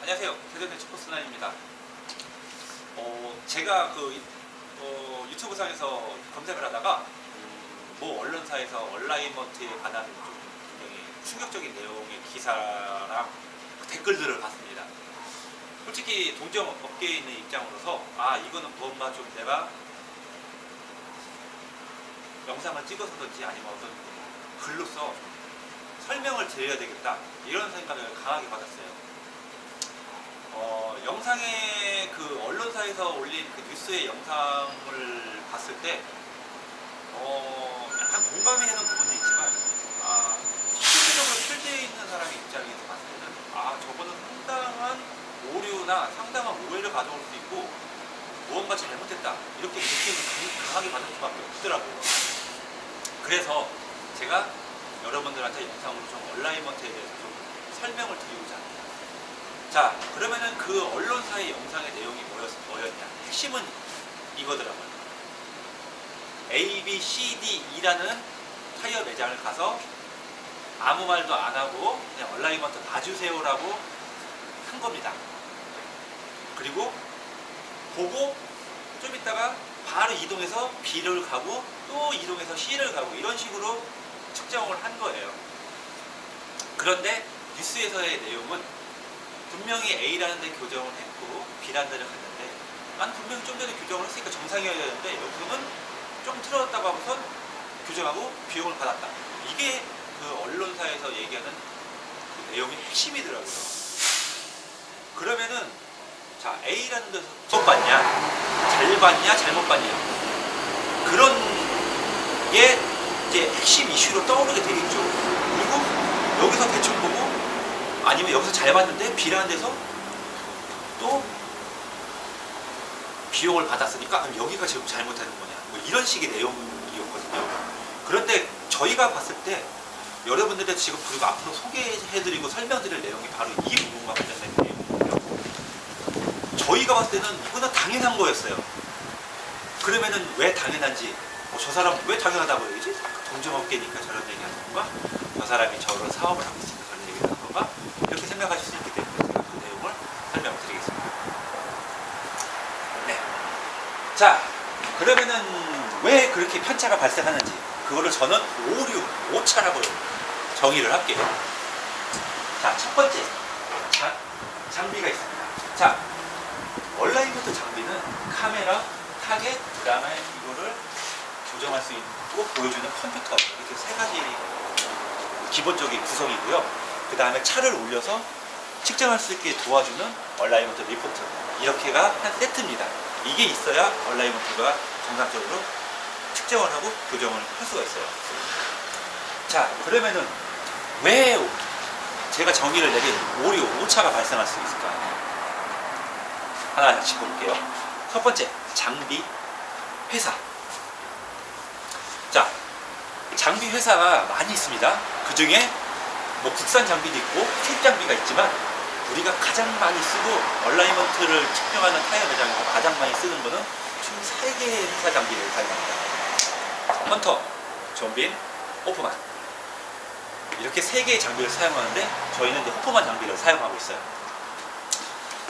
안녕하세요. 대전의 슈퍼스나입니다. 제가 유튜브상에서 검색을 하다가 모 언론사에서 온라인먼트에 관한 좀 굉장히 충격적인 내용의 기사랑 댓글들을 봤습니다. 솔직히 동종업계에 있는 입장으로서 이거는 뭔가 좀 내가 영상을 찍어서든지 아니면 어떤 글로써 설명을 드려야 되겠다 이런 생각을 강하게 받았어요. 영상에 언론사에서 올린 뉴스의 영상을 봤을 때 약간 공감이 되는 부분도 있지만 실질적으로 실제에 있는 사람의 입장에서 봤을 때는 저거는 상당한 오류나 상당한 오해를 가져올 수 있고 무언가 잘못했다 이렇게 느낌을 강하게 받을 수밖에 없더라고요. 그래서 제가 여러분들한테 영상으로 좀 온라인먼트에 대해서 좀 설명을 드리고자 합니다. 자, 그러면은 그 언론사의 영상의 내용이 뭐였냐? 핵심은 이거더라고요. A, B, C, D, E라는 타이어 매장을 가서 아무 말도 안 하고 그냥 온라인먼트 봐주세요라고 한 겁니다. 그리고 보고 좀 있다가 바로 이동해서 B를 가고 또 이동해서 C를 가고 이런 식으로 측정을 한 거예요. 그런데 뉴스에서의 내용은 분명히 A라는 데 교정을 했고 B라는 데를 갔는데 난 분명히 좀 전에 교정을 했으니까 정상이어야 되는데 여기서는 좀 틀어졌다고 하고선 교정하고 비용을 받았다. 이게 그 언론사에서 얘기하는 그 내용의 핵심이더라고요. 그러면은 자, A라는 데서 못 봤냐? 잘 봤냐? 잘못 봤냐? 그런 게 이제 핵심 이슈로 떠오르게 되겠죠. 그리고 여기서 대충 보고 아니면 여기서 잘 봤는데 B라는 데서 또 비용을 받았으니까 그럼 여기가 지금 잘못하는 거냐 뭐 이런 식의 내용이었거든요. 그런데 저희가 봤을 때 여러분들한테 지금 그리고 앞으로 소개해드리고 설명드릴 내용이 바로 이 부분과 관련된 내용이고요. 저희가 봤을 때는 이거는 당연한 거였어요. 그러면은 왜 당연한지 저 사람 왜 당연하다고 얘기지? 동종업계니까 저런 얘기 하는 건가? 저 사람이 저런 사업을 하고 있으니까 저런 얘기를 하는 건가? 이렇게 생각하실 수 있기 때문에 제가 그 내용을 설명을 드리겠습니다. 네. 자, 그러면은 왜 그렇게 편차가 발생하는지 그거를 저는 오류, 오차라고 정의를 할게요. 자, 첫 번째 장비가 있습니다. 자, 온라인먼트 장비는 카메라, 타겟, 그 다음에 이거를 조정할 수 있고 보여주는 컴퓨터 이렇게 세 가지 기본적인 구성이고요. 그 다음에 차를 올려서 측정할 수 있게 도와주는 온라인먼트 리포트 이렇게가 한 세트입니다. 이게 있어야 온라인먼트가 정상적으로 측정을 하고 교정을 할 수가 있어요. 자, 그러면은 왜 제가 정의를 내린 오류, 오차가 발생할 수 있을까? 하나씩 볼게요. 첫 번째, 장비 회사. 자, 장비 회사가 많이 있습니다. 그 중에 뭐 국산 장비도 있고 수입 장비가 있지만 우리가 가장 많이 쓰고 온라인먼트를 측정하는 타이어 매장에서 가장 많이 쓰는 거는 총 3개의 회사 장비를 사용합니다. 헌터, 존빈, 호프만 이렇게 3개의 장비를 사용하는데 저희는 이제 호프만 장비를 사용하고 있어요.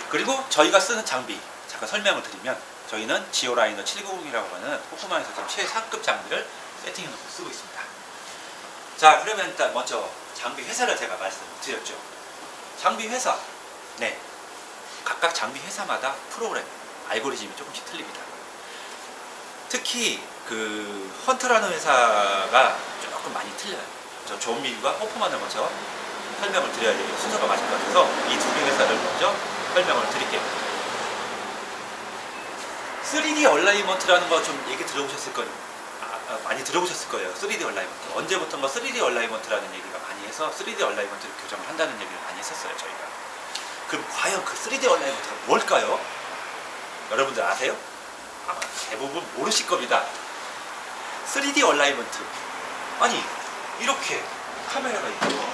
그리고 저희가 쓰는 장비 잠깐 설명을 드리면 저희는 지오라이너 790이라고 하는 호프만에서 좀 최상급 장비를 세팅해놓고 쓰고 있습니다. 자, 그러면 일단 먼저 장비 회사를 제가 말씀드렸죠. 장비 회사, 네, 각각 장비 회사마다 프로그램, 알고리즘이 조금씩 틀립니다. 특히 그 헌터라는 회사가 조금 많이 틀려요. 저 존빈과 호프만을 먼저 설명을 드려야 돼요. 순서가 맞을 것 같아서 이 두 개 회사를 먼저 설명을 드릴게요. 3D 온라인먼트라는 거 좀 얘기 들어보셨을 거예요. 많이 들어보셨을 거예요. 3D 온라인먼트. 언제부턴가 3D 온라인먼트라는 얘기가 많이 해서 3D 온라인먼트를 교정을 한다는 얘기를 많이 했었어요, 저희가. 그럼 과연 그 3D 온라인먼트가 뭘까요? 여러분들 아세요? 아마 대부분 모르실 겁니다. 3D 온라인먼트. 아니, 이렇게 카메라가 있고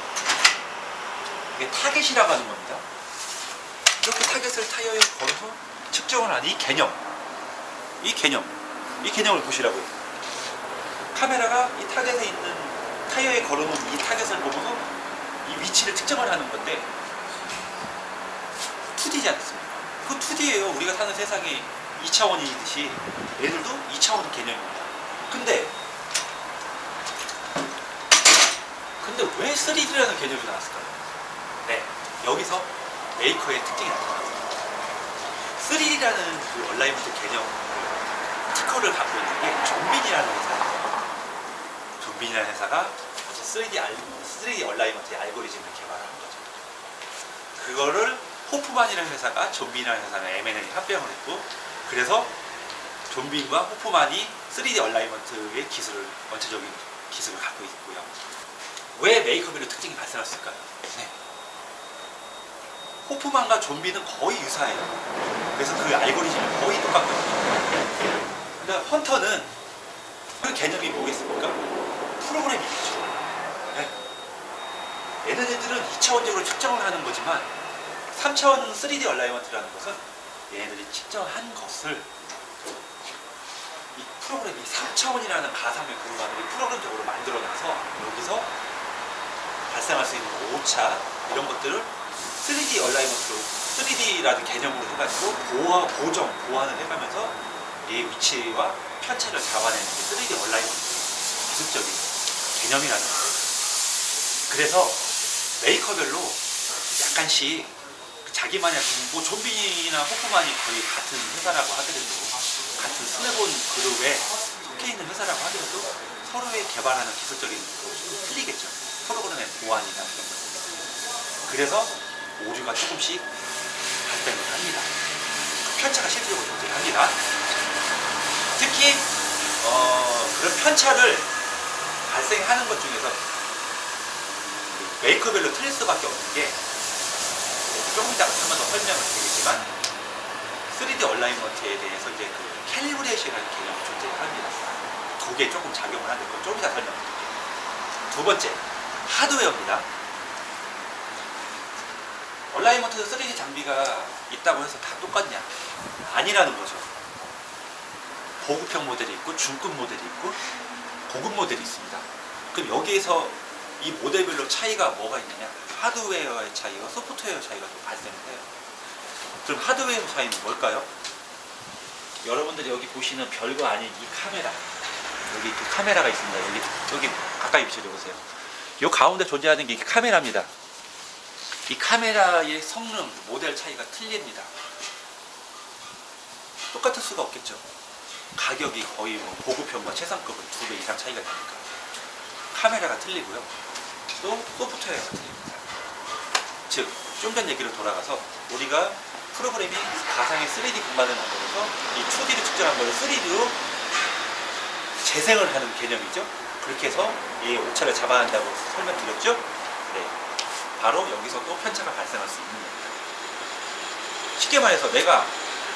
이게 타겟이라고 하는 겁니다. 이렇게 타겟을 타이어에 걸어서 측정을 하는 이 개념. 이 개념을 보시라고요. 카메라가 이 타겟에 있는 타이어에 걸어놓은 이 타겟을 보고서 이 위치를 측정을 하는 건데 2D지 않습니까? 그 2D예요. 우리가 사는 세상이 2차원이듯이 얘들도 2차원 개념입니다. 근데 왜 3D라는 개념이 나왔을까요? 네, 여기서 메이커의 특징이 나타납니다. 3D라는 그 얼라이먼트 개념 특허를 갖고 있는 게 존빈이라는 회사예요. 존빈이라는 회사가 3D 얼라이먼트의 알고리즘을 개발한 거죠. 그거를 호프만이라는 회사가 존빈이라는 회사랑 M&A 합병을 했고, 그래서 존빈과 호프만이 3D 얼라이먼트의 기술을, 원체적인 기술을 갖고 있고요. 왜 메이커별로 특징이 발생했을까요? 네. 호프만과 좀비는 거의 유사해요. 그래서 그 알고리즘이 거의 똑같거든요. 근데 헌터는 그 개념이 뭐겠습니까? 프로그램이겠죠. 네. 얘네들은 2차원적으로 측정을 하는 거지만 3차원 3D 얼라이먼트라는 것은 얘네들이 측정한 것을 이 프로그램이 3차원이라는 가상의 공간을 프로그램적으로 만들어내서 여기서 발생할 수 있는 오차 이런 것들을 3D 얼라이먼트로 3D라는 개념으로 해가지고 보완을 해가면서 얘의 위치와 편차를 잡아내는 게 3D 얼라이먼트 기술적인 개념이라는 거예요. 그래서 메이커별로 약간씩 자기만의 뭐 좀비나 호프만이 거의 같은 회사라고 하더라도, 같은 스네본 그룹에 속해 있는 회사라고 하더라도 서로의 개발하는 기술적인 것이 틀리겠죠. 프로그램의 보완이나 이런 것들. 그래서 오류가 조금씩 발생을 합니다. 편차가 실제로 존재합니다. 특히 그런 편차를 발생하는 것 중에서 메이커별로 틀릴 수밖에 없는 게, 조금 이따가 한 번 더 설명을 드리겠지만 3D 얼라이먼트에 대해서 이제 그 캘리브레이션이라는 개념이 존재합니다. 두 개 조금 작용을 하는 거 좀 이따 설명드릴게요. 두 번째, 하드웨어입니다. 얼라이먼트 3D 장비가 있다고 해서 다 똑같냐? 아니라는 거죠. 보급형 모델이 있고 중급 모델이 있고 고급 모델이 있습니다. 그럼 여기에서 이 모델별로 차이가 뭐가 있느냐? 하드웨어의 차이와 소프트웨어 차이가 또 발생을 해요. 그럼 하드웨어 차이는 뭘까요? 여러분들이 여기 보시는 별거 아닌 이 카메라, 여기 그 카메라가 있습니다. 여기 가까이 비춰줘 보세요. 이 가운데 존재하는 게 카메라입니다. 이 카메라의 성능, 모델 차이가 틀립니다. 똑같을 수가 없겠죠. 가격이 거의 뭐 고급형과 최상급은 2배 이상 차이가 나니까. 카메라가 틀리고요. 또 소프트웨어가 틀립니다. 즉, 좀 전 얘기로 돌아가서 우리가 프로그램이 가상의 3D 공간을 만들어서 이 2D로 측정한 걸 3D로 재생을 하는 개념이죠. 그렇게 해서 이 오차를 잡아야 한다고 설명드렸죠. 네. 바로 여기서 또 편차가 발생할 수 있는 겁니다. 쉽게 말해서 내가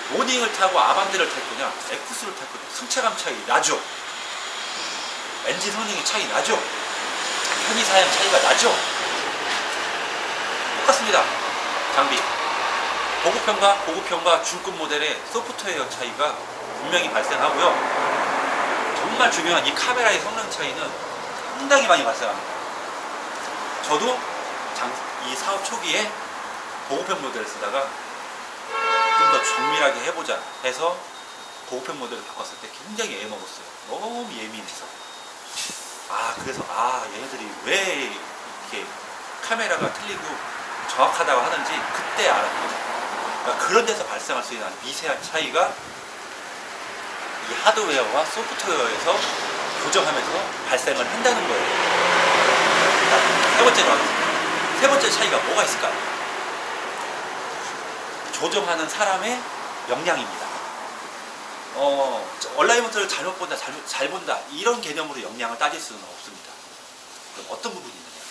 모닝을 타고 아반떼를 탈 거냐, 에쿠스를 탈 거냐, 승차감 차이 나죠. 엔진 성능이 차이 나죠. 편의사양 차이가 나죠. 똑같습니다. 장비. 고급형과 중급 모델의 소프트웨어 차이가 분명히 발생하고요. 정말 중요한 이 카메라의 성능 차이는 상당히 많이 발생합니다. 저도 이 사업 초기에 고급형 모델을 쓰다가 좀 더 정밀하게 해보자 해서 고급형 모델을 바꿨을 때 굉장히 애먹었어요. 너무 예민해서. 그래서 얘네들이 왜 이렇게 카메라가 틀리고 정확하다고 하는지 그때 알았거든요. 그러니까 그런 데서 발생할 수 있는 미세한 차이가 이 하드웨어와 소프트웨어에서 조정하면서 발생을 한다는 거예요. 세 번째로 하겠습니다. 세 번째 차이가 뭐가 있을까요? 조정하는 사람의 역량입니다. 얼라이먼트를 잘못 본다, 잘 본다 이런 개념으로 역량을 따질 수는 없습니다. 그럼 어떤 부분이 있느냐?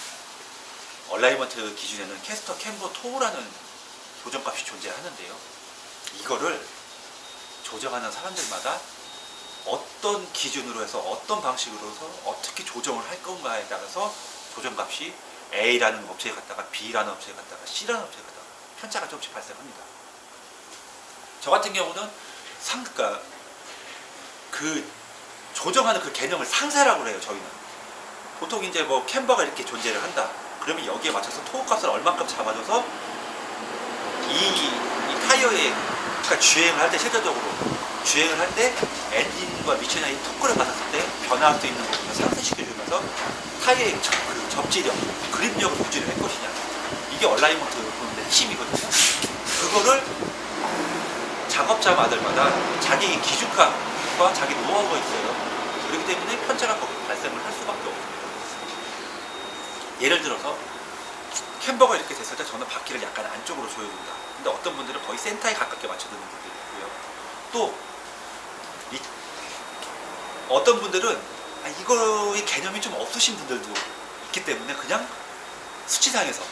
얼라이먼트 기준에는 캐스터, 캠버, 토우라는 조정값이 존재하는데요. 이거를 조정하는 사람들마다 어떤 기준으로 해서 어떤 방식으로 해서 어떻게 조정을 할 건가에 따라서 조정값이 A라는 업체에 갔다가 B라는 업체에 갔다가 C라는 업체에 갔다가 편차가 조금씩 발생합니다. 저 같은 경우는 그 조정하는 그 개념을 상세라고 해요. 저희는 보통 이제 뭐 캠버가 이렇게 존재를 한다. 그러면 여기에 맞춰서 토우 값을 얼마큼 잡아줘서 이 타이어에 그러니까 주행을 할 때 실질적으로 주행을 할 때 엔진과 미쉐린이 토크를 받았을 때 변화할 수 있는 부분을 상쇄시켜주면서 타이어의 그 접지력, 그립력을 유지를 할 것이냐, 이게 얼라이먼트 보는데 핵심이거든요. 그거를 작업자마들마다 자기 기준값과 자기 노하우가 있어요. 그렇기 때문에 편차가 거기 발생을 할 수밖에 없습니다. 예를 들어서 캠버가 이렇게 됐을 때 저는 바퀴를 약간 안쪽으로 조여준다. 근데 어떤 분들은 거의 센터에 가깝게 맞춰두는 분들이 있고요. 또 어떤 분들은 이거의 개념이 좀 없으신 분들도 있기 때문에 그냥 수치상에서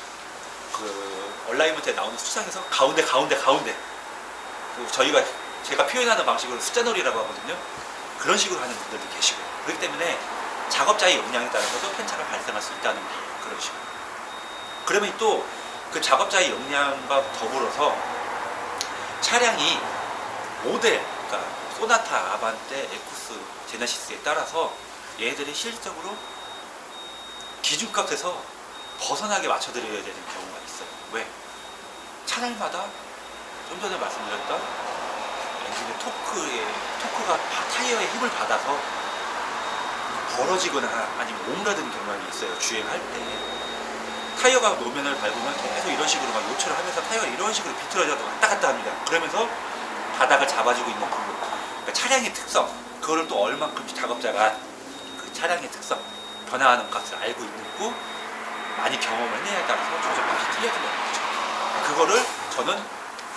그 얼라이먼트에 나오는 수치상에서 가운데 그 제가 표현하는 방식으로 숫자놀이라고 하거든요. 그런 식으로 하는 분들도 계시고, 그렇기 때문에 작업자의 역량에 따라서도 편차가 발생할 수 있다는 거예요. 그런 식으로. 그러면 또 그 작업자의 역량과 더불어서 차량이 모델, 그러니까 소나타, 아반떼, 에쿠스, 제네시스에 따라서 얘들이 실질적으로 기준값에서 벗어나게 맞춰드려야 되는 경우가 있어요. 왜? 차량마다 좀 전에 말씀드렸던 엔진의 토크가 타이어에 힘을 받아서 벌어지거나 아니면 오므라드는 경향이 있어요. 주행할 때 타이어가 노면을 밟으면 계속 이런 식으로 막 요철을 하면서 타이어가 이런 식으로 비틀어져서 왔다 갔다 합니다. 그러면서 바닥을 잡아주고 있는 부분, 그러니까 차량의 특성, 그거를 또 얼만큼 작업자가 그 차량의 특성, 변화하는 값을 알고 있고 많이 경험을 해야 따라서 조정값이 틀려지는 거죠. 그거를 저는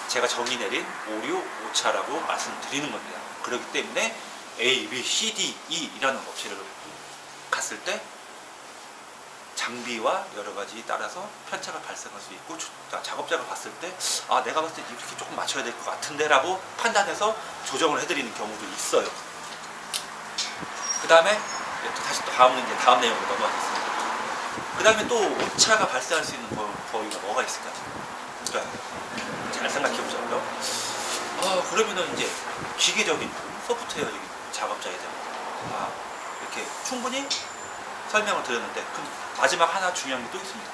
제가 정의 내린 5, 6, 5차라고 말씀드리는 겁니다. 그렇기 때문에 A, B, C, D, E라는 업체를 갔을 때 장비와 여러 가지 따라서 편차가 발생할 수 있고, 작업자가 봤을 때 내가 봤을 때 이렇게 조금 맞춰야 될 것 같은데 라고 판단해서 조정을 해드리는 경우도 있어요. 그 다음에 다시 또 다음 내용으로 넘어가겠습니다. 그 다음에 또 오차가 발생할 수 있는 범위가 뭐가 있을까요? 그러니까 잘 생각해 보자고요. 그러면은 이제 기계적인 소프트웨어적인 작업자에 대한 이렇게 충분히 설명을 드렸는데, 그럼 마지막 하나 중요한 게 또 있습니다.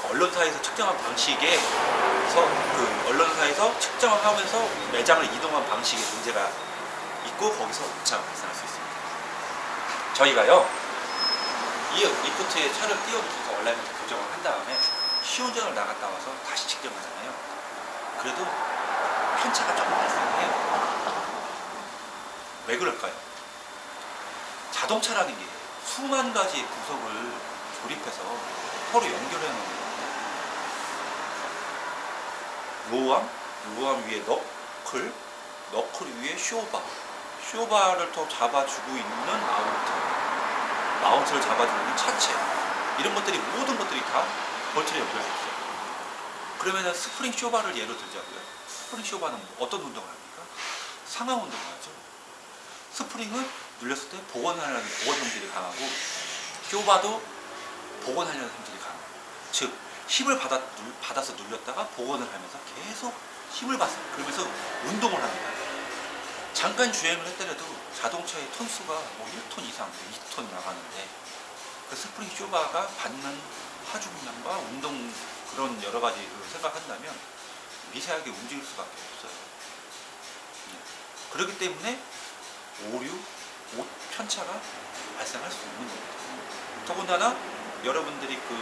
언론사에서 측정한 방식에서 그 언론사에서 측정을 하면서 매장을 이동한 방식에 문제가 있고 거기서 오차가 발생할 수 있습니다. 저희가요 이 리포트에 차를 띄워주셔서 얼라이먼트 교정을 한 다음에 시운전을 나갔다 와서 다시 측정하잖아요. 그래도 편차가 조금 발생해요. 왜 그럴까요? 자동차라는 게 수만 가지의 구석을 조립해서 서로 연결해 놓은 거예요. 로암 위에 너클 위에 쇼바를 더 잡아주고 있는 마운트를 잡아주고 있는 차체, 이런 것들이 모든 것들이 다 볼트에 연결되어 있어요. 그러면은 스프링 쇼바를 예로 들자고요. 스프링 쇼바는 어떤 운동을 합니까? 상하 운동을 하죠. 스프링은 눌렸을 때 복원하려는 성질이 강하고, 쇼바도 복원하려는 성질이 강해요. 즉 힘을 받아서 눌렸다가 복원을 하면서 계속 힘을 받아서 그러면서 운동을 합니다. 잠깐 주행을 했더라도 자동차의 톤수가 뭐 1톤 이상, 2톤 나가는데 그 스프링 쇼바가 받는 하중량과 운동 그런 여러 가지를 생각한다면 미세하게 움직일 수밖에 없어요. 그렇기 때문에 오류, 편차가 발생할 수 있는 겁니다. 더군다나 여러분들이 그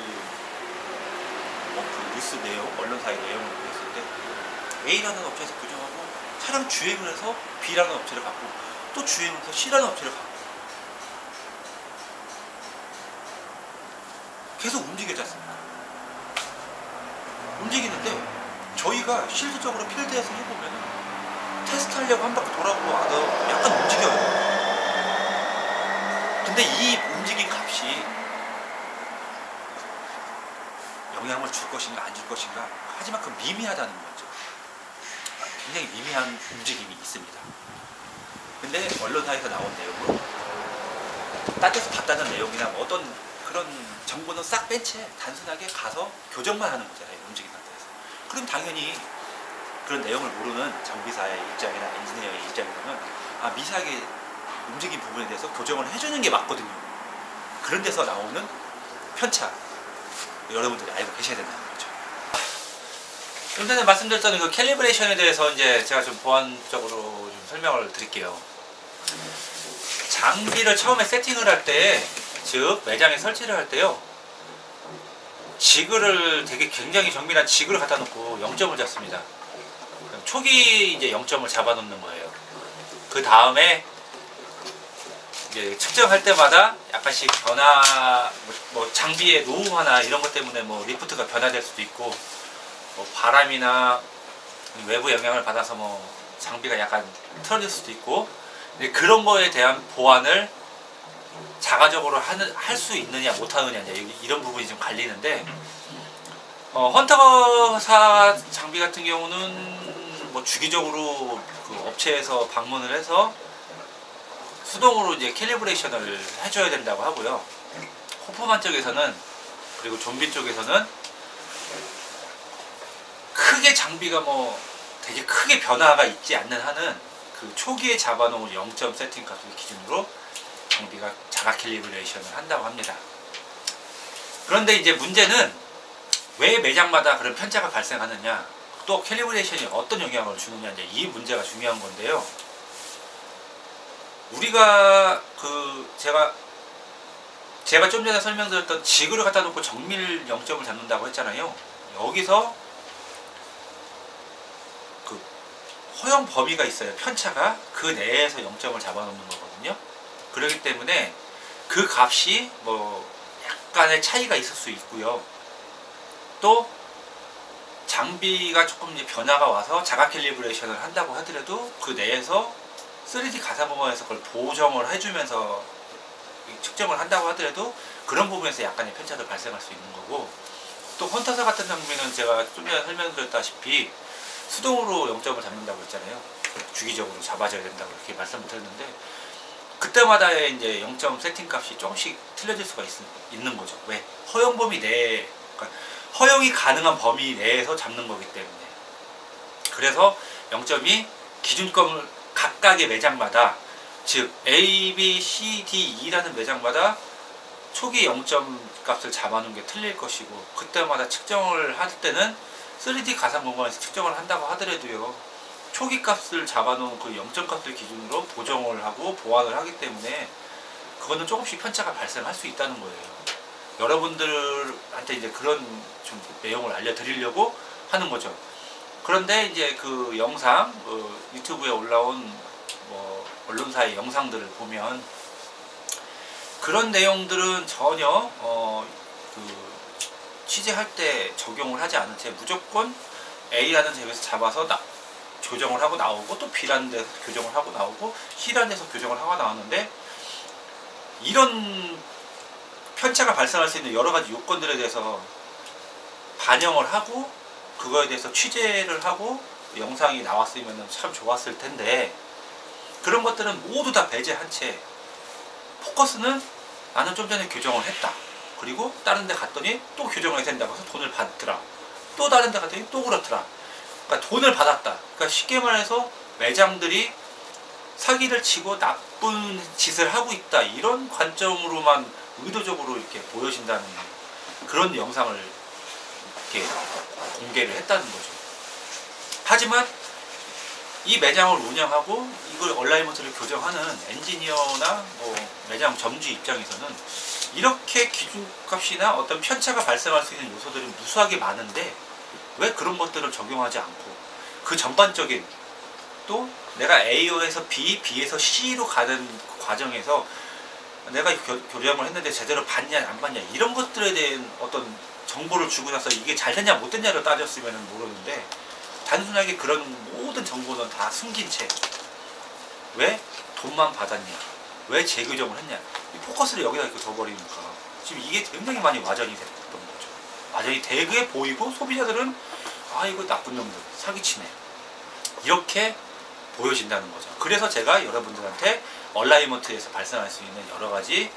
뉴스 내용, 언론사의 내용을 보였을 때 A라는 업체에서 규정하고 차량 주행을 해서 B라는 업체를 갖고 또 주행을 해서 C라는 업체를 갖고 계속 움직이지 않습니까? 움직이는데 저희가 실질적으로 필드에서 해보면 테스트하려고 한 바퀴 돌아보고 와도 약간 움직여요. 근데 이 움직임 값이 영향을 줄 것인가 안 줄 것인가, 하지만 그 미미하다는 거죠. 굉장히 미미한 움직임이 있습니다. 근데 언론사에서 나온 내용으로 딴 데서 봤다는 내용이나 뭐 어떤 그런 정보는 싹 뺀 채 단순하게 가서 교정만 하는 거잖아요. 움직임 상태에서. 그럼 당연히 그런 내용을 모르는 정비사의 입장이나 엔지니어의 입장이라면 미세하게 움직임 부분에 대해서 교정을 해주는 게 맞거든요. 그런 데서 나오는 편차, 여러분들이 알고 계셔야 된다는 거죠. 좀 전에 말씀드렸던 그 캘리브레이션에 대해서 이제 제가 좀 보완적으로 좀 설명을 드릴게요. 장비를 처음에 세팅을 할 때, 즉 매장에 설치를 할 때요, 지그를 되게 굉장히 정밀한 지그를 갖다 놓고 0점을 잡습니다. 초기 이제 0점을 잡아 놓는 거예요. 그 다음에 이제 측정할 때마다 약간씩 변화, 뭐 장비의 노후화나 이런 것 때문에 뭐 리프트가 변화될 수도 있고, 뭐 바람이나 외부 영향을 받아서 뭐 장비가 약간 틀어질 수도 있고, 그런 거에 대한 보완을 자가적으로 할 수 있느냐 못하느냐 이런 부분이 좀 갈리는데, 헌터사 장비 같은 경우는 뭐 주기적으로 그 업체에서 방문을 해서 수동으로 이제 캘리브레이션을 해줘야 된다고 하고요. 호프만 쪽에서는, 그리고 좀비 쪽에서는 크게 장비가 뭐 되게 크게 변화가 있지 않는 한은 그 초기에 잡아놓은 0점 세팅 값을 기준으로 장비가 자가 캘리브레이션을 한다고 합니다. 그런데 이제 문제는 왜 매장마다 그런 편차가 발생하느냐, 또 캘리브레이션이 어떤 영향을 주느냐, 이제 이 문제가 중요한 건데요. 우리가 제가 좀 전에 설명드렸던 지그를 갖다 놓고 정밀 0점을 잡는다고 했잖아요. 여기서 그 허용 범위가 있어요. 편차가 그 내에서 0점을 잡아놓는 거거든요. 그렇기 때문에 그 값이 뭐 약간의 차이가 있을 수 있고요. 또 장비가 조금 이제 변화가 와서 자가 캘리브레이션을 한다고 하더라도 그 내에서 3D 가상공학에서 그걸 보정을 해주면서 측정을 한다고 하더라도 그런 부분에서 약간의 편차도 발생할 수 있는 거고, 또 헌터사 같은 장비는 제가 좀 전에 설명드렸다시피 수동으로 0점을 잡는다고 했잖아요. 주기적으로 잡아줘야 된다고 이렇게 말씀을 드렸는데, 그때마다의 이제 0점 세팅 값이 조금씩 틀려질 수가 있는 거죠. 왜? 허용 범위 내에, 그러니까 허용이 가능한 범위 내에서 잡는 거기 때문에. 그래서 0점이 기준점을 각각의 매장마다, 즉 A, B, C, D, E라는 매장마다 초기 0점 값을 잡아놓은 게 틀릴 것이고, 그때마다 측정을 할 때는 3D 가상공간에서 측정을 한다고 하더라도요, 초기 값을 잡아놓은 그 0점 값을 기준으로 보정을 하고 보완을 하기 때문에 그거는 조금씩 편차가 발생할 수 있다는 거예요. 여러분들한테 이제 그런 좀 내용을 알려드리려고 하는 거죠. 그런데 이제 그 영상, 유튜브에 올라온 뭐 언론사의 영상들을 보면 그런 내용들은 전혀 그 취재할 때 적용을 하지 않은 채 무조건 A라는 점에서 잡아서 교정을 하고 나오고, 또 B라는 데서 교정을 하고 나오고, C라는 데서 교정을 하고 나오는데, 이런 편차가 발생할 수 있는 여러 가지 요건들에 대해서 반영을 하고 그거에 대해서 취재를 하고 영상이 나왔으면 참 좋았을 텐데, 그런 것들은 모두 다 배제한 채 포커스는 나는 좀 전에 교정을 했다, 그리고 다른 데 갔더니 또 교정을 해야 된다고 해서 돈을 받더라, 또 다른 데 갔더니 또 그렇더라. 그러니까 돈을 받았다. 그러니까 쉽게 말해서 매장들이 사기를 치고 나쁜 짓을 하고 있다, 이런 관점으로만 의도적으로 이렇게 보여진다는 그런 영상을 이렇게 공개를 했다는 거죠. 하지만 이 매장을 운영하고 이걸 얼라이먼트를 교정하는 엔지니어나 뭐 매장 점주 입장에서는 이렇게 기준값이나 어떤 편차가 발생할 수 있는 요소들이 무수하게 많은데 왜 그런 것들을 적용하지 않고 그 전반적인, 또 내가 A에서 B, B에서 C로 가는 과정에서 내가 교정을 했는데 제대로 받냐 안 받냐 이런 것들에 대한 어떤 정보를 주고 나서 이게 잘 됐냐 못 됐냐를 따졌으면 모르는데, 단순하게 그런 모든 정보는 다 숨긴 채 왜 돈만 받았냐, 왜 재교정을 했냐, 이 포커스를 여기다 이렇게 둬버리니까 지금 이게 굉장히 많이 와전이 됐던 거죠. 와전이 되게 보이고, 소비자들은 아 이거 나쁜 놈들 사기치네 이렇게 보여진다는 거죠. 그래서 제가 여러분들한테 얼라이먼트에서 발생할 수 있는 여러 가지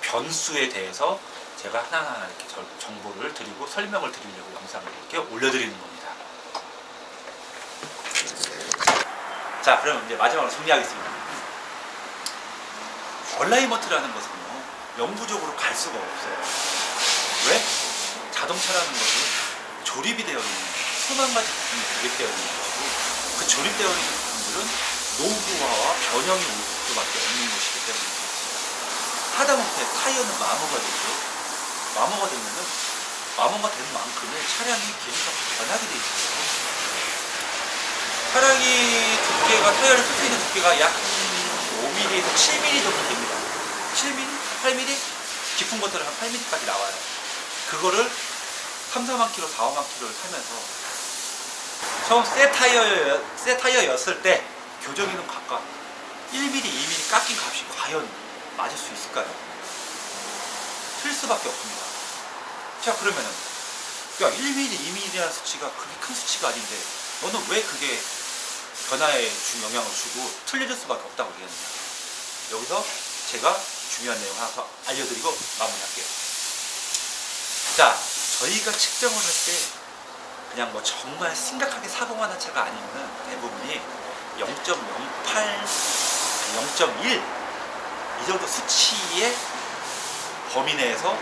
변수에 대해서 제가 하나하나 이렇게 정보를 드리고 설명을 드리려고 영상을 이렇게 올려드리는 겁니다. 자, 그럼 이제 마지막으로 정리하겠습니다. 얼라이먼트라는 것은요, 영구적으로 갈 수가 없어요. 왜? 자동차라는 것은 조립이 되어 있는 수만 가지 부품이 조립되어 있는 거고, 그 조립되어 있는 부품들은 노후화와 변형이 올 수밖에 없는 것이기 때문에 그렇습니다. 하다못해 타이어는 마모가 되죠. 마모가 된 만큼의 차량의 기능이 변하게 돼 있어요. 차량이 두께가, 타이어를 쓸 수 있는 두께가 약 5mm에서 7mm 정도 됩니다. 7mm? 8mm? 깊은 것들은 한 8mm까지 나와요. 그거를 3, 4만 킬로, 4, 5만 킬로를 타면서 처음 새 타이어였을 때 교정에는 각각 1mm, 2mm 깎인 값이 과연 맞을 수 있을까요? 틀 수밖에 없습니다. 자, 그러면은 야, 1mm, 2mm라는 수치가 그렇게 큰 수치가 아닌데 너는 왜 그게 변화에 영향을 주고 틀려질 수밖에 없다고 얘기했느냐. 여기서 제가 중요한 내용 하나 더 알려드리고 마무리할게요. 자, 저희가 측정을 할 때 그냥 뭐 정말 심각하게 사고가 난 차가 아니면은 대부분이 0.08, 0.1 이 정도 수치의 범위 내에서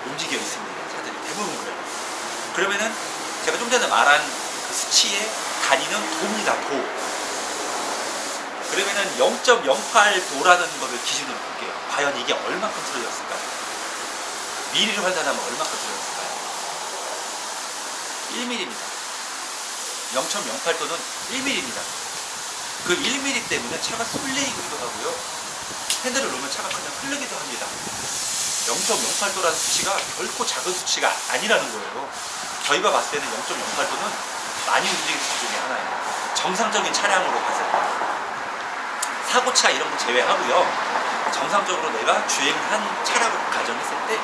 움직여 있습니다. 차들이 대부분 그래요. 그러면은 제가 좀 전에 말한 그 수치의 단위는 도입니다. 도. 그러면은 0.08도라는 거를 기준으로 볼게요. 과연 이게 얼마큼 틀어졌을까요? 미리로 환산하면 얼마큼 틀어졌을까요? 1mm입니다. 0.08도는 1mm입니다. 그 1mm 때문에 차가 쏠리기도 하고요. 핸들을 놓으면 차가 그냥 흐르기도 합니다. 0.08도라는 수치가 결코 작은 수치가 아니라는 거예요. 저희가 봤을 때는 0.08도는 많이 움직이는 수치 중에 하나예요. 정상적인 차량으로 봤을 때. 사고차 이런 거 제외하고요. 정상적으로 내가 주행을 한 차량으로 가정했을 때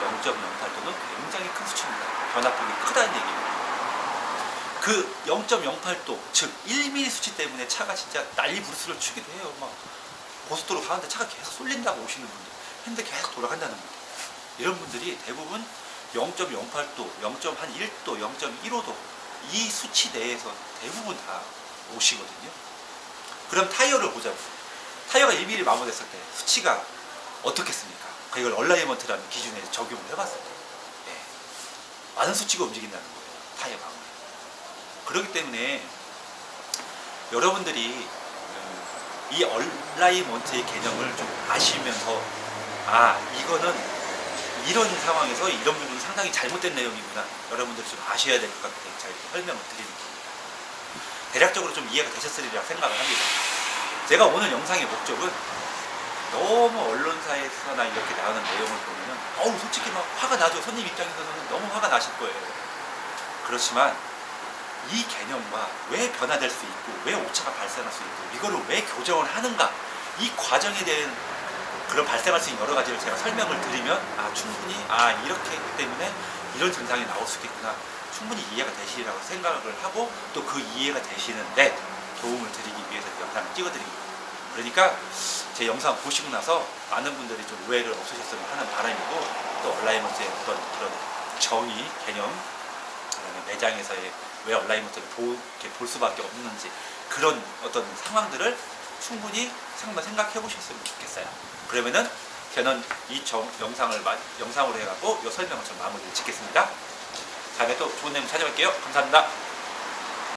0.08도는 굉장히 큰 수치입니다. 변화폭이 크다는 얘기입니다. 그 0.08도, 즉 1mm 수치 때문에 차가 진짜 난리 부르스를 추기도 해요. 막 고속도로 가는데 차가 계속 쏠린다고 오시는 분들, 핸들 계속 돌아간다는 분들, 이런 분들이 대부분 0.08도, 0.1도, 0.15도 이 수치 내에서 대부분 다 오시거든요. 그럼 타이어를 보자고. 타이어가 1mm 마모됐을 때 수치가 어떻겠습니까? 이걸 얼라이먼트라는 기준에 적용을 해봤을 때 많은 수치가 움직인다는 거예요. 타이어 마모에. 그렇기 때문에 여러분들이 이 얼라이먼트의 개념을 좀 아시면서 이거는 이런 상황에서 이런 부분은 상당히 잘못된 내용이구나, 여러분들이 좀 아셔야 될 것 같기 때문에 잘 설명을 드리는 겁니다. 대략적으로 좀 이해가 되셨으리라 생각을 합니다. 제가 오늘 영상의 목적은 너무 언론사에서나 이렇게 나오는 내용을 보면은 솔직히 막 화가 나죠. 손님 입장에서는 너무 화가 나실 거예요. 그렇지만 이 개념과 왜 변화될 수 있고 왜 오차가 발생할 수 있고 이거를 왜 교정을 하는가, 이 과정에 대한 그런 발생할 수 있는 여러 가지를 제가 설명을 드리면 충분히 이렇게 했기 때문에 이런 증상이 나올 수 있겠구나, 충분히 이해가 되시리라고 생각을 하고 또 그 이해가 되시는데 도움을 드리기 위해서 영상을 찍어드립니다. 그러니까 제 영상 보시고 나서 많은 분들이 좀 오해를 없으셨으면 하는 바람이고, 또 얼라이먼트의 어떤 그런 정의, 개념, 매장에서의 왜 얼라이먼트를 이렇게 볼 수밖에 없는지, 그런 어떤 상황들을 충분히 생각해 보셨으면 좋겠어요. 그러면은 저는 이 영상으로 해갖고 이 설명을 좀 마무리를 짓겠습니다. 다음에 또 좋은 내용 찾아뵐게요. 감사합니다.